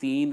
3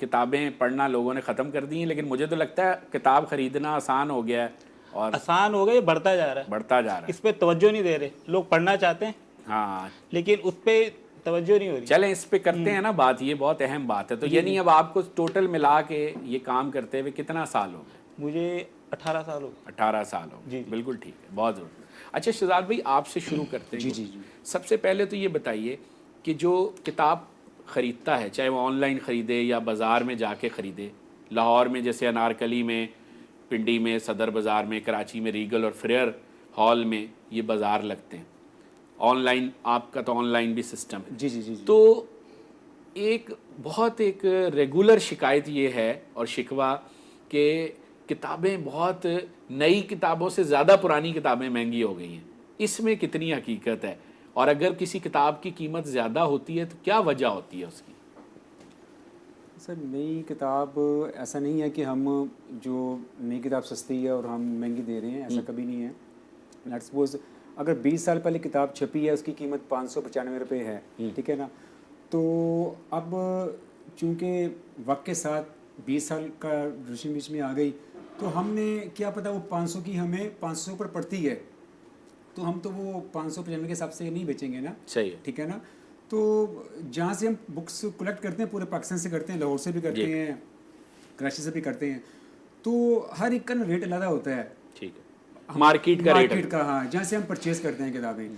کتابیں پڑھنا لوگوں نے ختم کر دی ہیں، لیکن مجھے تو لگتا ہے کتاب خریدنا آسان ہو گیا ہے اور آسان ہو گئی، بڑھتا جا رہا ہے، بڑھتا جا رہا ہے. اس پہ توجہ نہیں دے رہے لوگ. پڑھنا چاہتے ہیں ہاں لیکن اس پہ توجہ نہیں ہو رہی. چلیں اس پہ کرتے ہیں نا بات، یہ بہت اہم بات ہے. تو یعنی اب آپ کو ٹوٹل ملا کے یہ کام کرتے ہوئے کتنا سال ہو گئے؟ مجھے 18 سال ہو گئے. 18 سال ہو گئے. بالکل ٹھیک ہے، بہت ضرور. اچھا شہزاد بھائی آپ سے شروع کرتے ہیں. جی. سب سے پہلے تو یہ بتائیے کہ جو کتاب خریدتا ہے، چاہے وہ آن لائن خریدے یا بازار میں جا کے خریدے، لاہور میں جیسے انارکلی میں، پنڈی میں، صدر بازار میں، کراچی میں ریگل اور فریئر ہال میں یہ بازار لگتے ہیں. آن لائن آپ کا تو آن لائن بھی سسٹم ہے. جی. تو ایک بہت ایک ریگولر شکایت یہ ہے اور شکوہ کہ کتابیں بہت نئی کتابوں سے زیادہ پرانی کتابیں مہنگی ہو گئی ہیں. اس میں کتنی حقیقت ہے؟ اور اگر کسی کتاب کی قیمت زیادہ ہوتی ہے تو کیا وجہ ہوتی ہے اس کی؟ سر نئی کتاب ایسا نہیں ہے کہ ہم جو نئی کتاب سستی ہے اور ہم مہنگی دے رہے ہیں، ایسا کبھی نہیں ہے. لیٹ سپوز اگر 20 سال پہلے کتاب چھپی ہے، اس کی قیمت 595 روپے ہے، ٹھیک ہے نا. تو اب چونکہ وقت کے ساتھ 20 سال کا روشنی بیچ میں آ گئی، تو ہم نے کیا پتہ وہ 500 کی ہمیں 500 پر پڑتی ہے، تو ہم تو وہ 595 کے حساب سے نہیں بیچیں گے نا. صحیح ہے. ٹھیک ہے نا. تو جہاں سے ہم بکس کلیکٹ کرتے ہیں پورے پاکستان سے کرتے ہیں، لاہور سے بھی کرتے ہیں، کراچی سے بھی کرتے ہیں، تو ہر ایک کا ریٹ علیحدہ ہوتا ہے. ٹھیک ہے، مارکیٹ کا ریٹ، مارکیٹ کا، ہاں، جہاں سے ہم پرچیز کرتے ہیں کتابیں.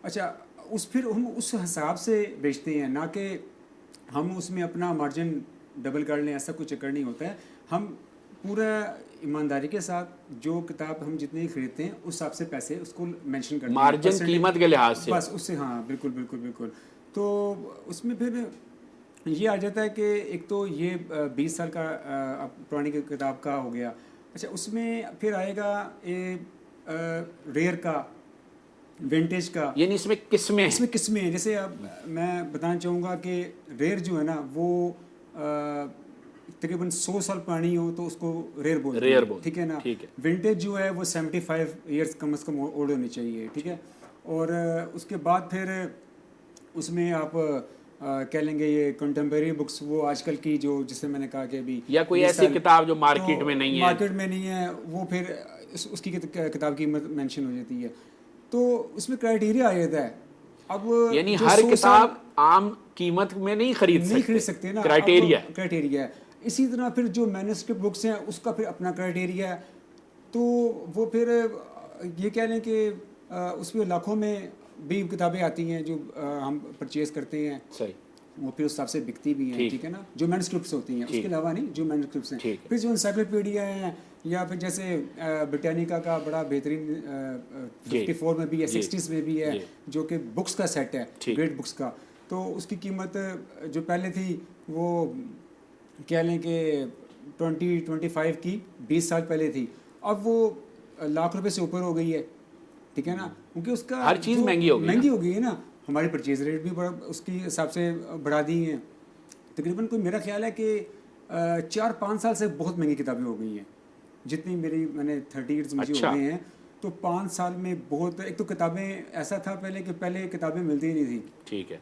اچھا پھر ہم اس حساب سے بیچتے ہیں، نہ کہ ہم اس میں اپنا مارجن ڈبل کر لیں، ایسا کوئی چکر نہیں ہوتا ہے. ہم پورا ایمانداری کے ساتھ جو کتاب ہم جتنے خریدتے ہیں اس حساب سے پیسے اس کو مینشن کرتے ہیں، مارجن قیمت کے لحاظ سے بس اس سے. ہاں بالکل. تو اس میں پھر یہ آ جاتا ہے کہ ایک تو یہ 20 سال کا پرانی کتاب کا ہو گیا. اچھا اس میں پھر آئے گا ریئر کا، ونٹیج کا، یعنی اس میں قسمیں ہیں. جیسے اب میں بتانا چاہوں گا کہ ریئر جو ہے نا وہ تقریباً 100 سال پرانی ہو تو اس کو ریئر بولتے ہیں، ٹھیک ہے نا. ونٹیج جو ہے وہ 75 ایئرس کم از کم اولڈ ہونی چاہیے، ٹھیک ہے. اور اس کے بعد پھر اس میں آپ کہہ لیں گے یہ کنٹمپریری بکس، وہ آج کل کی جو جسے میں نے کہا کہ ابھی یا کوئی ایسی کتاب جو مارکیٹ میں نہیں ہے، وہ پھر اس کی کتاب کی مینشن ہو جاتی ہے. تو اس میں کرائیٹیریا آ جاتا ہے. اب یعنی ہر کتاب عام قیمت میں نہیں خرید سکتے نا، کرائیٹیریا ہے. اسی طرح پھر جو مینوسکرپٹ بکس ہیں اس کا پھر اپنا کرائیٹیریا ہے. تو وہ پھر یہ کہہ لیں کہ اس میں لاکھوں میں بھی کتابیں آتی ہیں جو ہم پرچیز کرتے ہیں، وہ پھر اس حساب سے بکتی بھی ہیں، ٹھیک ہے نا. جو مینوسکرپٹس ہوتی ہیں، اس کے علاوہ نہیں، جو مینوسکرپٹس ہیں. پھر جو انسائکلوپیڈیا ہیں، یا پھر جیسے بریٹانیکا کا بڑا بہترین 54 میں بھی ہے، 60s میں بھی ہے، جو کہ بکس کا سیٹ ہے، گریٹ بکس کا. تو اس کی قیمت جو پہلے تھی وہ کہہ لیں کہ 25 کی 20 سال پہلے تھی، اب وہ لاکھ روپے سے اوپر ہو گئی ہے، ٹھیک ہے نا. کیونکہ اس کا ہر چیز مہنگی ہو گئی ہے نا. ہماری پرچیز ریٹ بھی اس کی حساب سے بڑھا دی ہیں. تقریباً کوئی میرا خیال ہے کہ 4-5 سال سے بہت مہنگی کتابیں ہو گئی ہیں. جتنی میں نے 30 ایئرز مجھے ہو گئے ہیں، تو 5 سال میں بہت. ایک تو کتابیں ایسا تھا پہلے کتابیں ملتی ہی نہیں تھی، ٹھیک ہے.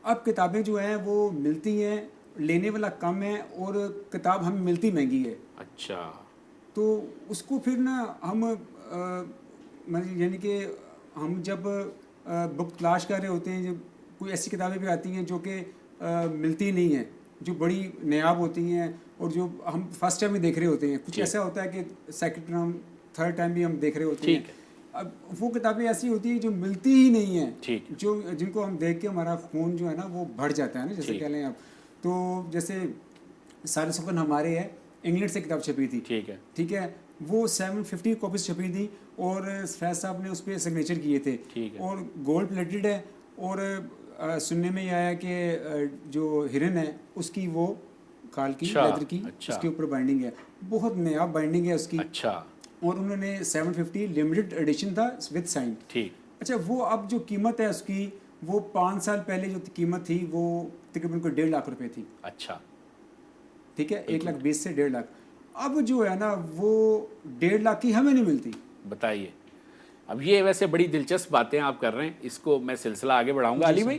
اب کتابیں جو ہیں وہ ملتی ہیں، لینے والا کم ہے اور کتاب ہمیں ملتی مہنگی ہے. اچھا. تو اس کو پھر نا ہم یعنی کہ ہم جب بک تلاش کر رہے ہوتے ہیں، جب کوئی ایسی کتابیں بھی آتی ہیں جو کہ ملتی نہیں ہیں، جو بڑی نایاب ہوتی ہیں اور جو ہم فرسٹ ٹائم بھی دیکھ رہے ہوتے ہیں. کچھ ایسا ہوتا ہے کہ سیکنڈ ٹائم تھرڈ ٹائم بھی ہم دیکھ رہے ہوتے ہیں. اب وہ کتابیں ایسی ہوتی ہیں جو ملتی ہی نہیں ہیں، جن کو ہم دیکھ کے ہمارا خون جو ہے نا وہ بڑھ جاتا ہے نا، جیسے کہہ لیں آپ. تو جیسے سارے سخن ہمارے ہے، انگلینڈ سے کتاب چھپی تھی، ٹھیک ہے. وہ 750 کاپیز چھپی تھی اور فیض صاحب نے اس پہ سگنیچر کیے تھے، اور گولڈ پلیٹڈ ہے. اور سننے میں یہ آیا کہ جو ہرن ہے اس کی وہ کھال کی لیدر کی اس کے اوپر بائنڈنگ ہے، بہت نایاب بائنڈنگ ہے اس کی. اور انہوں نے 750 لمیٹڈ ایڈیشن تھا وتھ سائن. اچھا وہ اب جو قیمت ہے اس کی، وہ 5 سال پہلے جو قیمت تھی وہ تقریباً کوئی 1.5 لاکھ روپے تھی. اچھا ٹھیک ہے، 1,20,000 سے 1.5 لاکھ. اب جو ہے نا وہ 1.5 لاکھ کی ہمیں نہیں ملتی. بتائیے. اب یہ ویسے بڑی دلچسپ باتیں آپ کر رہے ہیں، اس کو میں سلسلہ آگے بڑھاؤں گا. علی بھائی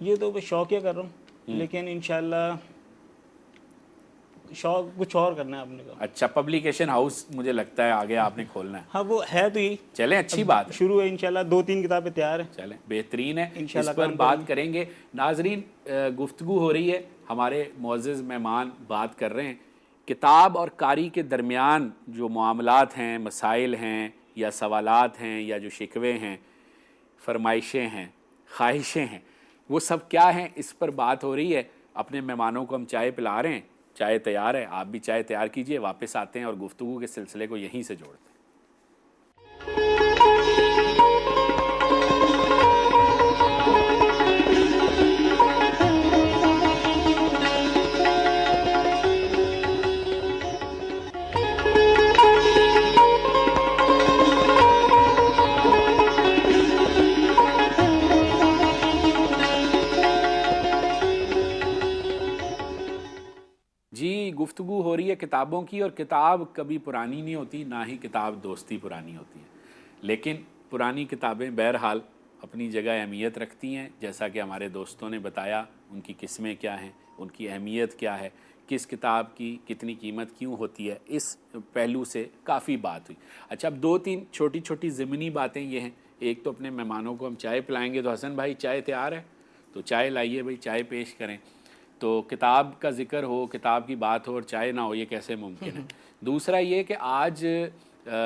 یہ تو بس شوق ہی کر رہا ہوں، لیکن انشاءاللہ شوق کچھ اور کرنا ہے اپنے کا. اچھا، پبلیکیشن ہاؤس مجھے لگتا ہے آگے آپ نے کھولنا ہے. ہاں وہ ہے تو یہی چلیں اچھی بات ہے، شروع ہے انشاءاللہ. 2-3 کتابیں تیار ہیں. چلیں بہترین ہے، انشاءاللہ اس پر کام بات کریں گے. ناظرین گفتگو ہو رہی ہے، ہمارے معزز مہمان بات کر رہے ہیں کتاب اور قاری کے درمیان جو معاملات ہیں، مسائل ہیں یا سوالات ہیں یا جو شکوے ہیں، فرمائشیں ہیں، خواہشیں ہیں، وہ سب کیا ہیں، اس پر بات ہو رہی ہے. اپنے مہمانوں کو ہم چائے پلا رہے ہیں، چائے تیار ہے، آپ بھی چائے تیار کیجئے. واپس آتے ہیں اور گفتگو کے سلسلے کو یہیں سے جوڑتے ہیں. جی، گفتگو ہو رہی ہے کتابوں کی، اور کتاب کبھی پرانی نہیں ہوتی، نہ ہی کتاب دوستی پرانی ہوتی ہے. لیکن پرانی کتابیں بہرحال اپنی جگہ اہمیت رکھتی ہیں. جیسا کہ ہمارے دوستوں نے بتایا ان کی قسمیں کیا ہیں، ان کی اہمیت کیا ہے، کس کتاب کی کتنی قیمت کیوں ہوتی ہے، اس پہلو سے کافی بات ہوئی. اچھا، اب 2-3 چھوٹی چھوٹی ضمنی باتیں یہ ہیں. ایک تو اپنے مہمانوں کو ہم چائے پلائیں گے، تو حسن بھائی چائے تیار ہے؟ تو چائے لائیے بھائی، چائے پیش کریں. تو کتاب کا ذکر ہو، کتاب کی بات ہو اور چائے نہ ہو، یہ کیسے ممکن ہے؟ دوسرا یہ کہ آج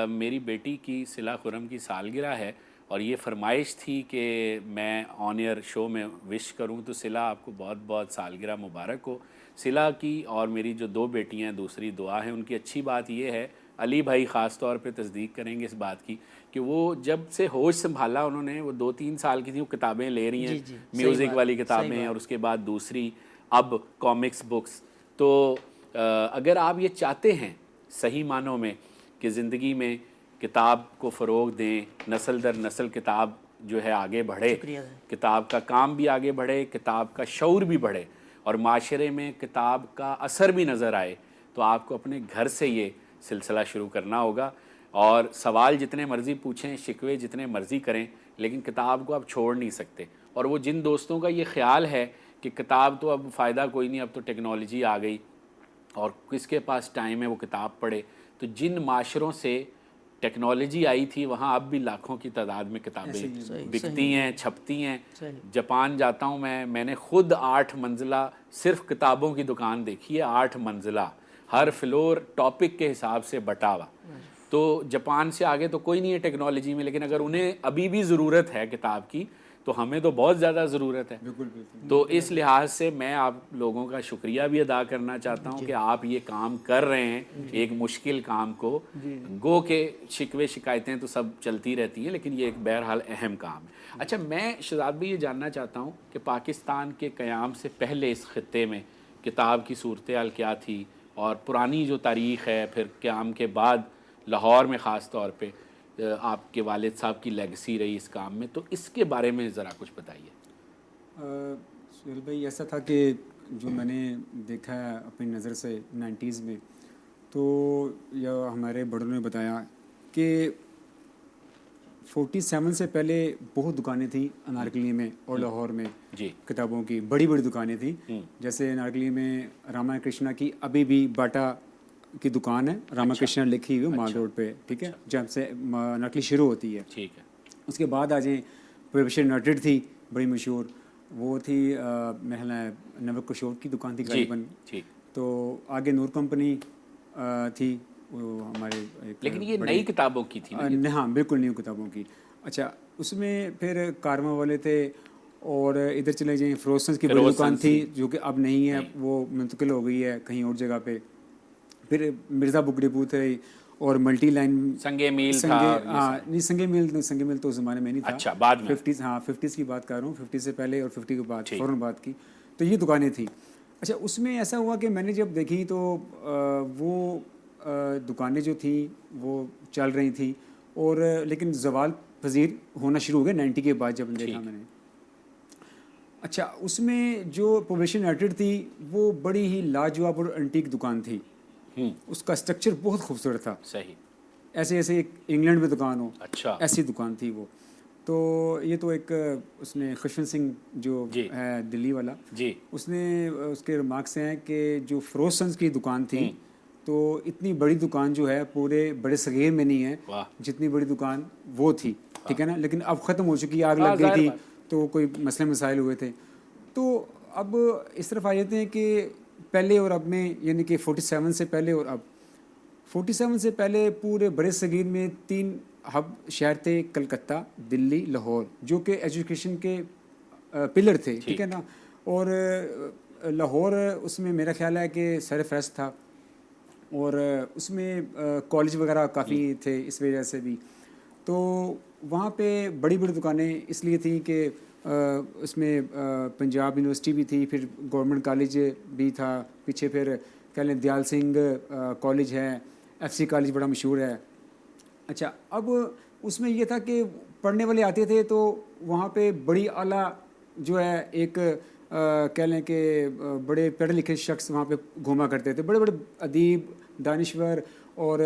میری بیٹی کی صلہ خرم کی سالگرہ ہے، اور یہ فرمائش تھی کہ میں آن ایئر شو میں وش کروں. تو صلہ آپ کو بہت بہت سالگرہ مبارک ہو. صلہ کی اور میری جو 2 بیٹیاں ہیں، دوسری دعا ہے ان کی. اچھی بات یہ ہے، علی بھائی خاص طور پہ تصدیق کریں گے اس بات کی، کہ وہ جب سے ہوش سنبھالا انہوں نے، وہ 2-3 سال کی تھیں، وہ کتابیں لے رہی ہیں، میوزک والی کتابیں، اور اس کے بعد دوسری اب کامکس بکس. تو اگر آپ یہ چاہتے ہیں صحیح معنوں میں کہ زندگی میں کتاب کو فروغ دیں، نسل در نسل کتاب جو ہے آگے بڑھے، کتاب کا کام بھی آگے بڑھے، کتاب کا شعور بھی بڑھے، اور معاشرے میں کتاب کا اثر بھی نظر آئے، تو آپ کو اپنے گھر سے یہ سلسلہ شروع کرنا ہوگا. اور سوال جتنے مرضی پوچھیں، شکوے جتنے مرضی کریں، لیکن کتاب کو آپ چھوڑ نہیں سکتے. اور وہ جن دوستوں کا یہ خیال ہے کہ کتاب تو اب فائدہ کوئی نہیں، اب تو ٹیکنالوجی آ گئی اور کس کے پاس ٹائم ہے وہ کتاب پڑھے، تو جن معاشروں سے ٹیکنالوجی آئی تھی وہاں اب بھی لاکھوں کی تعداد میں کتابیں بکتی ہیں، چھپتی ہیں. جاپان جاتا ہوں میں نے خود 8 منزلہ صرف کتابوں کی دکان دیکھی ہے. 8 منزلہ، ہر فلور ٹاپک کے حساب سے بٹا ہوا. تو جاپان سے آگے تو کوئی نہیں ہے ٹیکنالوجی میں، لیکن اگر انہیں ابھی بھی ضرورت ہے کتاب کی تو ہمیں تو بہت زیادہ ضرورت ہے. تو اس لحاظ سے میں آپ لوگوں کا شکریہ بھی ادا کرنا چاہتا ہوں کہ آپ یہ کام کر رہے ہیں، ایک مشکل کام کو. گو کہ شکوے شکایتیں تو سب چلتی رہتی ہیں، لیکن یہ ایک بہرحال اہم کام ہے. اچھا، میں شہزاد بھائی یہ جاننا چاہتا ہوں کہ پاکستان کے قیام سے پہلے اس خطے میں کتاب کی صورتحال کیا تھی، اور پرانی جو تاریخ ہے، پھر قیام کے بعد لاہور میں خاص طور پہ آپ کے والد صاحب کی لیگسی رہی اس کام میں، تو اس کے بارے میں ذرا کچھ بتائیے. سہیل بھائی، ایسا تھا کہ جو میں نے دیکھا ہے اپنی نظر سے 90s میں، تو یا ہمارے بڑوں نے بتایا کہ 47 سے پہلے بہت دکانیں تھیں انارکلی میں اور لاہور میں. جی، کتابوں کی بڑی بڑی دکانیں تھیں. جیسے انارکلی میں راما کرشنا کی ابھی بھی باٹا کی دکان ہے، راما کرشنا لکھی ہوئی مال روڈ پہ، ٹھیک ہے، جہاں سے انارکلی شروع ہوتی ہے. ٹھیک ہے. اس کے بعد آ جائیں، پروفیسر یونائٹڈ تھی بڑی مشہور، وہ تھی میرا خیال ہے نوک کشور کی دکان تھی غالباً. تو آگے نور کمپنی تھی، وہ ہمارے، لیکن یہ نئی کتابوں کی تھی نا؟ ہاں بالکل نئی کتابوں کی. اچھا، اس میں پھر کارواں والے تھے، اور ادھر چلے جائیں فروزنس کی بڑی دکان تھی جو کہ اب نہیں ہے، وہ منتقل ہو گئی ہے کہیں اور جگہ پہ. پھر مرزا بک ڈپو تھے، اور ملٹی لائن سنگے میل تھا. ہاں نہیں، سنگے میل تو اس زمانے میں نہیں تھا. اچھا، بعد میں 50s، ہاں 50s کی بات کر رہا ہوں، 50 سے پہلے اور 50 کے بعد فوراً بات کی. تو یہ دکانیں تھیں. اچھا، اس میں ایسا ہوا کہ میں نے جب دیکھی تو وہ دکانیں جو تھیں وہ چل رہی تھیں، اور لیکن زوال پذیر ہونا شروع ہو گیا 90 کے بعد جب دیکھا میں نے. اچھا، اس میں جو پروفیسر یونائٹڈ تھی وہ بڑی ہی لاجواب اور انٹیک دکان تھی. اس کا اسٹرکچر بہت خوبصورت تھا. صحیح. ایسے ایک انگلینڈ میں دکان ہو، اچھا، ایسی دکان تھی وہ. تو یہ تو ایک اس نے خشونت سنگھ جو ہے دلی والا جی اس نے اس کے ریمارکس ہیں کہ جو فروز سنز کی دکان تھی تو اتنی بڑی دکان جو ہے پورے بڑے صغیر میں نہیں ہے جتنی بڑی دکان وہ تھی، ٹھیک ہے نا، لیکن اب ختم ہو چکی، آگ لگ گئی تھی تو کوئی مسئلے مسائل ہوئے تھے. تو اب اس طرف آ جاتے ہیں کہ پہلے اور اب میں، یعنی کہ 47 سے پہلے اور اب. 47 سے پہلے پورے بڑے صغیر میں 3 ہب شہر تھے، کلکتہ، دلی، لاہور، جو کہ ایجوکیشن کے پلر تھے، ٹھیک ہے نا. اور لاہور اس میں میرا خیال ہے کہ سر فہرست تھا، اور اس میں کالج وغیرہ کافی تھے اس وجہ سے بھی. تو وہاں پہ بڑی بڑی دکانیں اس لیے تھیں کہ اس میں پنجاب یونیورسٹی بھی تھی، پھر گورنمنٹ کالج بھی تھا پیچھے، پھر کہہ لیں دیال سنگھ کالج ہے، ایف سی کالج بڑا مشہور ہے. اچھا، اب اس میں یہ تھا کہ پڑھنے والے آتے تھے تو وہاں پہ بڑی اعلیٰ جو ہے ایک کہہ لیں کہ بڑے پڑھے لکھے شخص وہاں پہ گھوما کرتے تھے، بڑے بڑے ادیب، دانشور اور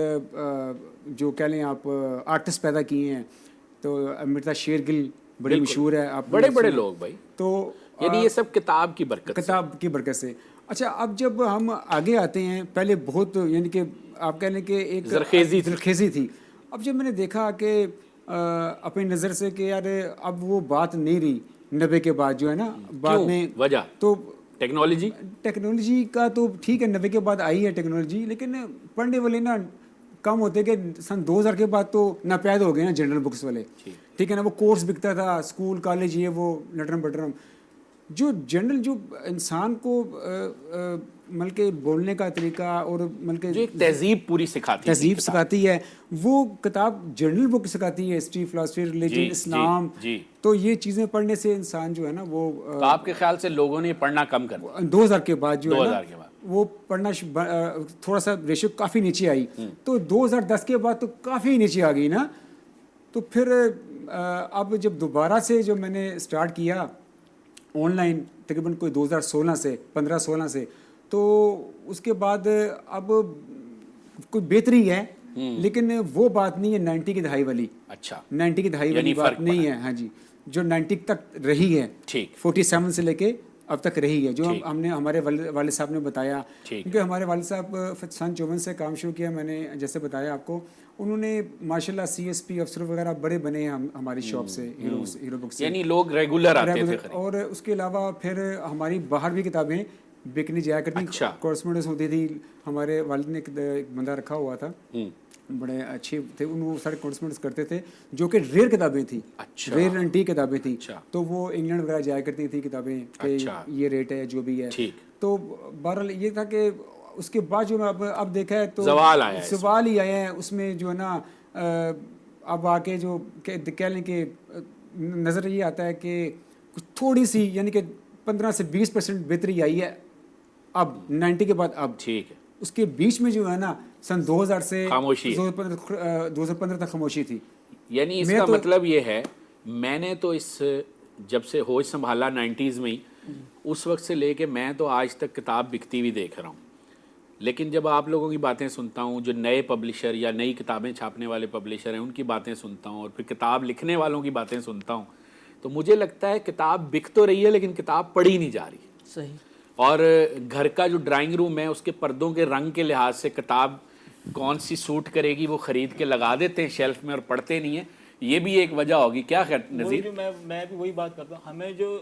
جو کہہ لیں آپ آرٹسٹ پیدا کیے ہیں. تو امرتا شیرگل بڑی مشہور ہے، آپ بڑے بڑے لوگ بھائی، تو یعنی یہ سب کتاب کی برکت، کتاب کی برکت سے. اچھا، اب جب ہم آگے آتے ہیں، پہلے بہت یعنی کہ آپ کہہ لیں کہ ایک زرخیزی تھی. اب جب میں نے دیکھا کہ اپنی نظر سے کہ یار اب وہ بات نہیں رہی 90 کے بعد جو ہے نا، بعد میں وجہ تو ٹیکنالوجی کا تو ٹھیک ہے 90 کے بعد آئی ہے ٹیکنالوجی، لیکن پڑھنے والے نا کم ہوتے کہ سن 2000 کے بعد تو ناپید ہو گئے نا جنرل بکس والے، ٹھیک ہے نا. وہ کورس بکتا تھا، اسکول کالج یہ وہ لٹرم بٹرم. جو جنرل جو انسان کو مطلب کہ بولنے کا طریقہ اور مطلب کہ جو ایک تہذیب پوری سکھاتی ہے، وہ کتاب جنرل بک سکھاتی ہے، ہسٹری، فلاسفی، ریلیجن، اسلام. تو یہ چیزیں پڑھنے سے انسان جو ہے نا وہ تو آپ کے خیال سے لوگوں نے پڑھنا کم کر دیا 2000 کے بعد جو ہے نا وہ پڑھنا تھوڑا سا ریشو کافی نیچے آئی. تو 2010 کے بعد تو کافی نیچے آ گئی نا. تو پھر اب جب دوبارہ سے جو میں نے اسٹارٹ کیا آن لائن تقریباً کوئی 2016 سے 15-16 سے، تو اس کے بعد اب کوئی بہتری ہے، لیکن وہ بات نہیں ہے 90 کی دہائی والی. اچھا، 90 کی دہائی والی بات نہیں ہے، ہاں جی، جو 90 تک رہی ہے، 47 سے لے کے اب تک رہی ہے، جو ہم نے ہمارے والد صاحب نے بتایا. کیونکہ ہمارے والد صاحب سن 54 سے کام شروع کیا، میں نے جیسے بتایا آپ کو. انہوں نے ماشاءاللہ CSP افسر وغیرہ بڑے بنے ہیں ہماری شاپ سے، ہیرو بک سے، یعنی لوگ ریگولر آتے تھے. اور اس کے علاوہ پھر ہماری باہر بھی کتابیں بکنے جایا کرتی، کورسپونڈنس ہوتی تھی. ہمارے والد نے ایک بندہ رکھا ہوا تھا، بڑے اچھے تھے، ان وہ سارے کورسپونڈنس کرتے تھے، جو کہ ریئر کتابیں تھیں، ریئر اینٹی کتابیں تھیں. تو وہ انگلینڈ وغیرہ جایا کرتی تھی کتابیں کہ یہ ریٹ ہے جو بھی ہے. تو بہرحال یہ تھا کہ اس کے بعد جو اب دیکھا ہے تو سوال ہی آیا ہے اس میں جو ہے نا. اب آ کے جو کہہ لیں کہ نظر یہ آتا ہے کہ کچھ تھوڑی سی یعنی کہ 15 سے 20% بہتری آئی ہے اب 90 کے بعد. اب ٹھیک ہے، اس کے بیچ میں جو ہے نا سن 2000 سے خاموشی 2015 تک خاموشی تھی. یعنی اس کا مطلب یہ ہے، میں نے تو اس جب سے ہوش سنبھالا 90s میں ہی، اس وقت سے لے کے میں تو آج تک کتاب بکتی ہوئی دیکھ رہا ہوں. لیکن جب آپ لوگوں کی باتیں سنتا ہوں، جو نئے پبلشر یا نئی کتابیں چھاپنے والے پبلشر ہیں، ان کی باتیں سنتا ہوں، اور پھر کتاب لکھنے والوں کی باتیں سنتا ہوں، تو مجھے لگتا ہے کتاب بک تو رہی ہے لیکن کتاب پڑھی نہیں جا رہی. صحیح. اور گھر کا جو ڈرائنگ روم ہے اس کے پردوں کے رنگ کے لحاظ سے کتاب کون سی سوٹ کرے گی وہ خرید کے لگا دیتے ہیں شیلف میں اور پڑھتے نہیں ہیں. یہ بھی ایک وجہ ہوگی. کیا خیر نظیر؟ میں بھی وہی بات کرتا ہوں، ہمیں جو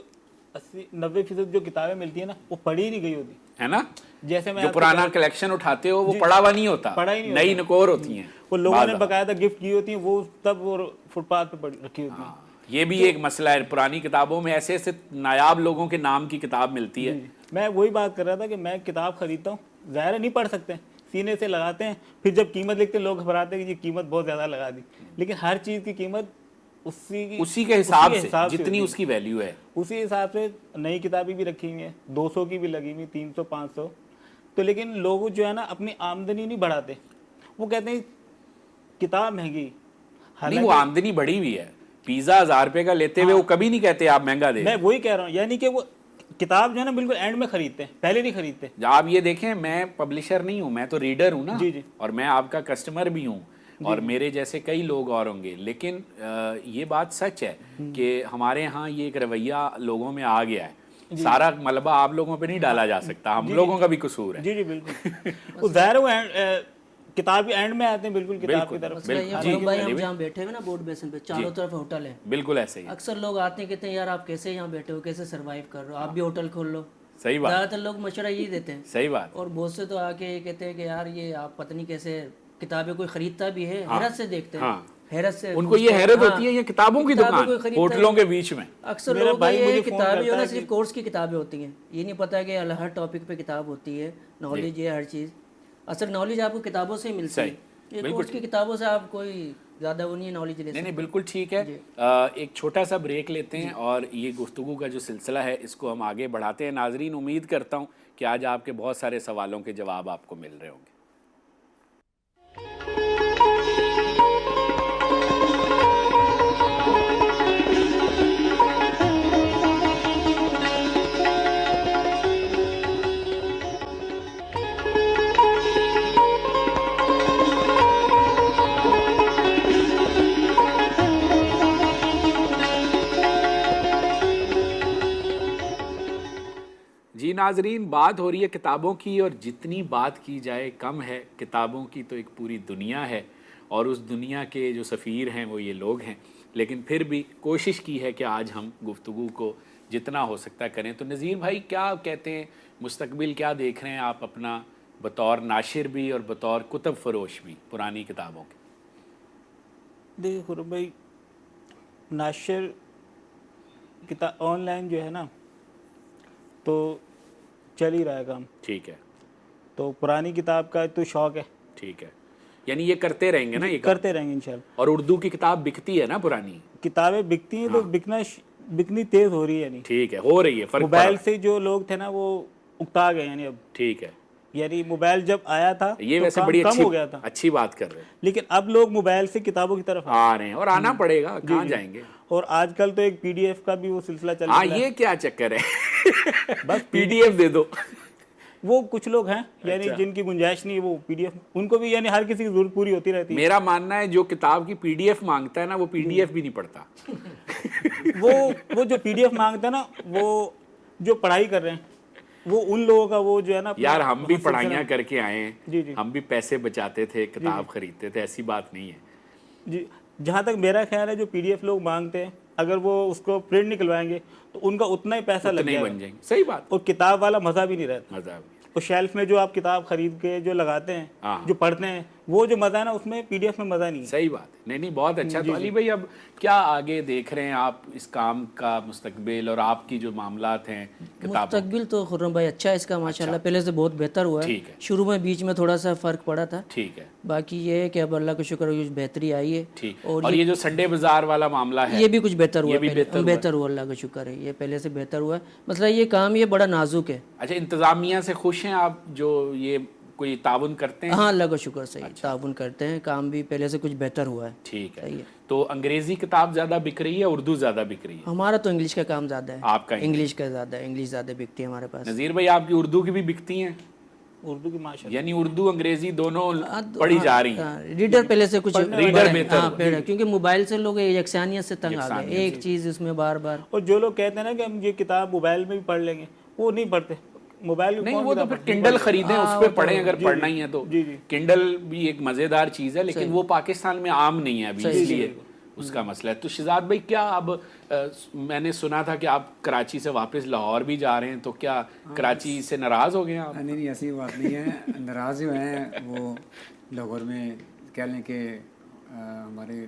80-90% جو کتابیں ملتی ہیں نا وہ پڑھی نہیں گئی ہوتی ہے نا. جیسے میں جو پرانا کلیکشن اٹھاتے ہو وہ پڑھا ہوا نہیں ہوتا، نئی نکور ہوتی ہیں، وہ لوگوں نے باقاعدہ گفٹ کی ہوتی ہیں، وہ تب وہ فٹ پاتھ پہ رکھی ہوتی ہیں. یہ بھی ایک مسئلہ ہے، پرانی کتابوں میں ایسے ایسے نایاب لوگوں کے نام کی کتاب ملتی ہے. میں وہی بات کر رہا تھا کہ میں کتاب خریدتا ہوں، ظاہر ہے نہیں پڑھ سکتے، سینے سے لگاتے ہیں، پھر جب قیمت لکھتے ہیں لوگ گھبراتے ہیں کہ یہ قیمت بہت زیادہ لگا دی. لیکن ہر چیز کی قیمت اسی کے حساب سے جتنی اس کی ویلیو ہے، اسی حساب سے. نئی کتابیں بھی رکھی ہوئی ہیں، 200 کی بھی لگی ہوئی، 300 500. تو لیکن لوگ جو ہے نا اپنی آمدنی نہیں بڑھاتے، وہ کہتے ہیں کتاب مہنگی. نہیں، وہ آمدنی بڑھی ہوئی ہے. پیزا 1000 روپے کا لیتے ہوئے وہ کبھی نہیں کہتے آپ مہنگا دیں. میں وہی کہہ رہا ہوں، یعنی کہ وہ کتاب جو ہے نا بالکل اینڈ میں خریدتے ہیں، پہلے نہیں خریدتے. آپ یہ دیکھیں، میں پبلشر نہیں ہوں، میں تو ریڈر ہوں نا، اور میں آپ کا کسٹمر بھی ہوں. اور میرے جیسے کئی لوگ اور ہوں گے، لیکن یہ بات سچ ہے کہ ہمارے ہاں یہ ایک رویہ لوگوں میں آ گیا ہے، سارا ملبہ آپ لوگوں پہ نہیں ڈالا جا سکتا، ہم لوگوں کا بھی قصور ہے۔ جی جی بالکل، وہ ظاہر وہ کتاب کے اینڈ میں آتے ہیں بالکل کتاب کی طرف۔ مسئلہ یہ ہے بھائی، ہم جہاں بیٹھے ہوئے نا بورڈ بیسن پہ، چاروں طرف ہوٹل ہے، بالکل ایسے ہی اکثر لوگ آتے ہیں کہتے ہیں یار آپ کیسے یہاں بیٹھے ہو، کیسے سروائیو کر رہے ہو، آپ بھی ہوٹل کھول لو۔ صحیح بات، زیادہ تر لوگ مشورہ یہی دیتے ہیں، صحیح بات، اور بہت سے تو آ کے یہ کہتے ہیں کہ یار یہ آپ پتہ نہیں کیسے کتابیں کوئی خریدتا بھی ہے، حیرت سے دیکھتے ہیں، حیرت سے ان کو یہ حیرت ہوتی ہے یہ کتابوں کی دکان ہوٹلوں کے بیچ میں۔ اکثر لوگ یہ کتابیں جو نا صرف کورس کی کتابیں ہوتی ہیں، یہ نہیں پتا کہ ہر ٹاپک پہ کتاب ہوتی ہے، نالج ہے ہر چیز، اصل نالج آپ کو کتابوں سے ہی ملتی ہے، یہ کورس کی کتابوں سے آپ کوئی زیادہ وہ نہیں نالج لے سکتے۔ نہیں بالکل ٹھیک ہے، ایک چھوٹا سا بریک لیتے ہیں اور یہ گفتگو کا جو سلسلہ ہے اس کو ہم آگے بڑھاتے ہیں۔ ناظرین، امید کرتا ہوں کہ آج آپ کے بہت سارے سوالوں کے جواب آپ کو مل رہے ہوں گے۔ جی ناظرین، بات ہو رہی ہے کتابوں کی، اور جتنی بات کی جائے کم ہے۔ کتابوں کی تو ایک پوری دنیا ہے، اور اس دنیا کے جو سفیر ہیں وہ یہ لوگ ہیں، لیکن پھر بھی کوشش کی ہے کہ آج ہم گفتگو کو جتنا ہو سکتا کریں۔ تو نذیر بھائی کیا کہتے ہیں، مستقبل کیا دیکھ رہے ہیں آپ اپنا بطور ناشر بھی اور بطور کتب فروش بھی پرانی کتابوں کے؟ دیکھیے خرم بھائی، ناشر کتاب آن لائن جو ہے نا تو چل ہی رہا ہے کام، ٹھیک ہے، تو پرانی کتاب کا تو شوق ہے، ٹھیک ہے، یعنی یہ کرتے رہیں گے نا، یہ کرتے رہیں گے انشاءاللہ۔ اور اردو کی کتاب بکتی ہے نا پرانی؟ کتابیں بکتی ہیں تو بکنی تیز ہو رہی ہے، یعنی ٹھیک ہے، ہو رہی ہے، فرق موبائل سے جو لوگ تھے نا وہ اکتا گئے، یعنی اب ٹھیک ہے، یعنی موبائل جب آیا تھا یہ تو ویسے کام بڑی کم ہو گیا تھا، اچھی بات کر رہے ہیں، لیکن اب لوگ موبائل سے کتابوں کی طرف آ رہے ہیں اور آنا پڑے گا، کہاں جائیں گے؟ اور آج کل تو ایک پی ڈی ایف کا بھی وہ سلسلہ چل ہاں رہا ہے، یہ کیا چکر ہے، بس پی ڈی ایف دے دو۔ وہ کچھ لوگ ہیں یعنی جن کی گنجائش نہیں ہے، وہ پی ڈی ایف، ان کو بھی یعنی ہر کسی کی ضرورت پوری ہوتی رہتی ہے۔ میرا ماننا ہے جو کتاب کی پی ڈی ایف مانگتا ہے نا وہ پی ڈی ایف بھی نہیں پڑھتا۔ وہ جو پی ڈی ایف مانگتا ہے نا، وہ جو پڑھائی کر رہے ہیں، وہ ان لوگوں کا وہ جو ہے نا، یار ہم بھی پڑھائیاں کر کے آئے ہیں، جی جی ہم بھی پیسے بچاتے تھے، کتاب خریدتے تھے، ایسی بات نہیں ہے۔ جی، جہاں تک میرا خیال ہے جو پی ڈی ایف لوگ مانگتے ہیں، اگر وہ اس کو پرنٹ نکلوائیں گے تو ان کا اتنا ہی پیسہ لگ نہیں جائے بن گا، جائیں گے، صحیح بات، اور کتاب والا مزہ بھی نہیں رہتا۔ مزہ بھی اور شیلف میں جو آپ کتاب خرید کے جو لگاتے ہیں، جو پڑھتے ہیں، وہ جو مزہ ہے نا اس میں پی ڈی ایف میں مزہ نہیں ہے۔ صحیح بات ہے، نہیں بہت اچھا۔ تو علی بھائی اب کیا آگے دیکھ رہے ہیں آپ اس کام کا مستقبل، اور آپ کی جو معاملات ہیں کتابوں؟ مستقبل تو خرم بھائی اچھا ہے اس کا ماشاءاللہ، پہلے سے بہت بہتر ہوا ہے، ٹھیک ہے، شروع میں بیچ میں تھوڑا سا فرق پڑا تھا، ٹھیک ہے، باقی یہ ہے کہ اب اللہ کا شکر ہے کچھ بہتری آئی ہے، ٹھیک۔ اور یہ جو سنڈے بازار والا معاملہ ہے یہ بھی کچھ بہتر ہوا، بہتر ہوا، اللہ کا شکر ہے، یہ پہلے سے بہتر ہوا ہے۔ مسئلہ یہ کام یہ بڑا نازک ہے۔ اچھا، انتظامیہ سے خوش ہیں آپ جو یہ کوئی تعاون کرتے ہیں؟ ہاں اللہ کا شکر، صحیح تعاون کرتے ہیں، کام بھی پہلے سے کچھ بہتر ہوا ہے۔ ٹھیک ہے، تو انگریزی کتاب زیادہ بک رہی ہے، اردو زیادہ بک رہی ہے؟ ہمارا تو انگلش کا کام زیادہ ہے، آپ کا انگلش کا زیادہ ہے، انگلش زیادہ بکتی ہے ہمارے پاس۔ نذیر بھائی آپ کی اردو کی بھی بکتی ہیں؟ اردو کی ماشاءاللہ، یعنی اردو انگریزی دونوں پڑھی جا رہی ہیں؟ ریڈر پہلے سے کچھ ریڈر بہتر پڑھا، کیونکہ موبائل سے لوگ یکسانیت سے تنگ آ گئے، ایک چیز اس میں بار بار۔ اور جو لوگ کہتے ہیں نا کہ ہم یہ کتاب موبائل میں بھی پڑھ لیں گے، وہ نہیں پڑھتے، موبائل نہیں، وہ تو پھر کنڈل خریدیں، اس پہ پڑھیں اگر پڑھنا ہی ہے تو۔ کنڈل بھی ایک مزیدار چیز ہے، لیکن وہ پاکستان میں عام نہیں ہے ابھی، اس لیے اس کا مسئلہ ہے۔ تو شہزاد بھائی کیا اب میں نے سنا تھا کہ آپ کراچی سے واپس لاہور بھی جا رہے ہیں، تو کیا کراچی سے ناراض ہو گئے ہیں آپ؟ نہیں ایسی بات نہیں ہے، ناراض جو ہیں وہ لاہور میں کہہ لیں کہ ہمارے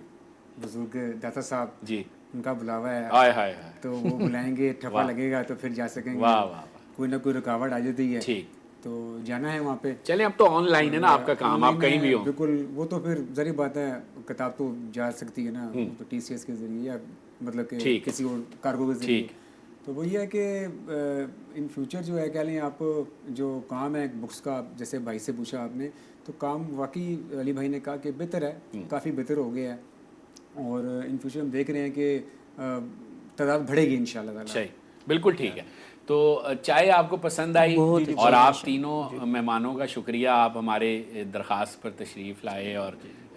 بزرگ داتا صاحب جی ان کا بلاوا ہے، ہائے ہائے ہائے، تو وہ بلائیں گے، ٹھپا لگے گا تو پھر جا سکیں گے، واہ واہ، کوئی نہ کوئی رکاوٹ آ جاتی ہے، ٹھیک، تو جانا ہے وہاں پہ۔ چلیں اب تو آن لائن ہے نا آپ کا کام، آپ کہیں بھی ہوں۔ بالکل، وہ تو پھر ظاہر بات ہے، کتاب تو جا سکتی ہے نا، تو ٹی سی ایس کے ذریعے یا مطلب کہ کسی اور کارگو کے ذریعے، تو وہ یہ ہے کہ ان فیوچر جو ہے کہہ لیں آپ، جو کام ہے بکس کا، جیسے بھائی سے پوچھا آپ نے، تو کام واقعی علی بھائی نے کہا کہ بہتر ہے، کافی بہتر ہو گیا ہے، اور ان فیوچر ہم دیکھ رہے ہیں کہ تعداد بڑھے گی انشاءاللہ تعالیٰ۔ صحیح، بالکل ٹھیک ہے۔ تو چائے آپ کو پسند آئی، اور آپ تینوں مہمانوں کا شکریہ، آپ ہمارے درخواست پر تشریف لائے اور